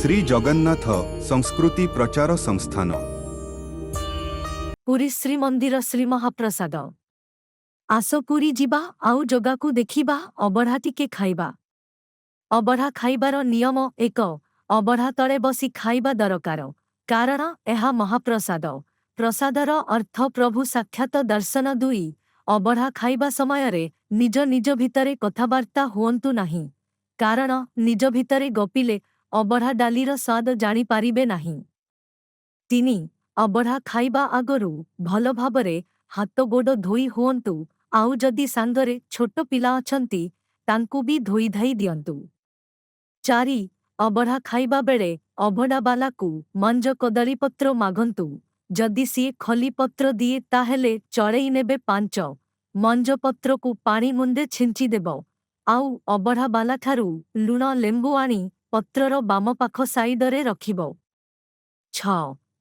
श्री जगन्नाथ संस्कृति प्रचार संस्थान पुरी श्रीमंदिर श्री महाप्रसाद आस पुरी जिबा आउ जगाकू देखिबा अबढ़ा टिके खाइबा। अबढ़ा खाइबार नियम एक अबढ़ा तळे बसी खाइबा दरकार कारण एहा महाप्रसाद। प्रसादर अर्थ प्रभु साक्षात दर्शन। दुई अबढ़ा खाइबा समयरे निज निज भितरे कथाबार्ता हुअन्तु नाही कारण निज भितरे गपिले अबढ़ा डालीर स्वाद जानी पारिबे नाही। तीन अबढ़ा खाइबा आगरू भल भाबरे हाथ गोड़ धोई हुअन्तु आउ जदि सांगरे छोट पिला अछंती तांकू भी धोई धाई दियंतु। चारि अबढ़ा खाइबा बेले अभड़ा बालाकू मंज कदली पत्र मागंतु जदि सीए खली पत्र दिए ताहेले चढ़ई नेबे। पांच मंज पत्र को पानी मुंदे छिंची देब आउ अबढ़ा बालाठारू लुण लेंबू आनी पत्रर बाम पाख साइडरे रखिब। छ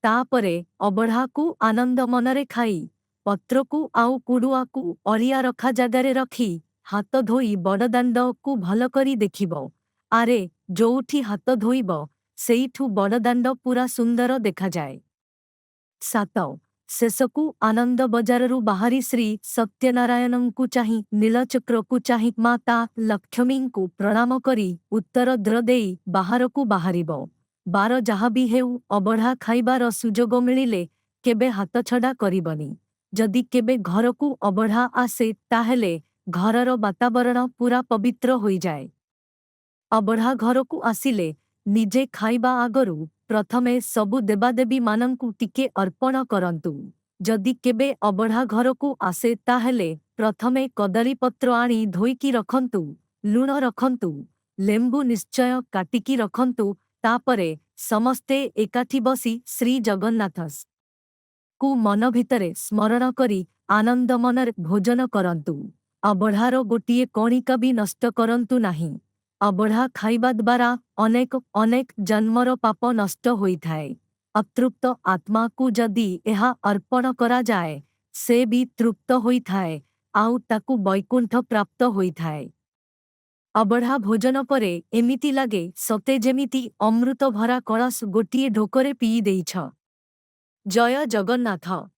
तापरे अबढ़ा को आनंद मनरे खाई पत्रकू आउ कुड़ुआकू अलिया रखा जगारे रखी हाथ धोई बड़दाण्ड को भल करी देखिब। आरे जोउठी हाथ धोइब सेइठू बड़दाण्ड पूरा सुंदर देखा जाए। सात शेषकू आनंद बजाररू बाहरी श्री सत्यनारायणंकू चाही नीलचक्रकू चाही माता लक्ष्मींकू प्रणाम करी उत्तर द्र देई बाहरकू बाहरिब। बार जहा भी हेउ अबढ़ा खाइबार सुजोग मिलिले केबे हाथ छड़ा करिबनी। जदि केबे घरकू अबढ़ा आसे ताहेले घरर वातावरण पूरा पवित्र होई जाए। अबढ़ा घरकू आसिले निजे खाइबा आगरू प्रथमे सबु देवादेवी मानंकू टिके अर्पण करंतु। जदि केबे अबढ़ा घरकू आसे ताहेले प्रथमे कदली पत्र आनी धोईकी रखंतु, लुण रखंतु, लेंबू निश्चय काटिकी रखंतु। तापरे समस्ते एकाठी बसी श्री जगन्नाथस कू मन भितरे स्मरण करी आनंद मनरे भोजन करंतु। अबढ़ार गोटिए कणिका भी नष्ट करंतु नाही। अबढ़ा खाइबा द्वारा अनेक अनेक जन्मर पाप नष्ट होइथाए। अतृप्त आत्मा को जदि एहा अर्पण करा जाए से भी तृप्त होइथाए आउ ताकू वैकुंठ प्राप्त होइथाए। अबढ़ा भोजन परे एमिति लागे सते जेमिति अमृत भरा कलश गोटिए ढोकरे पीई देइछ। जय जगन्नाथ।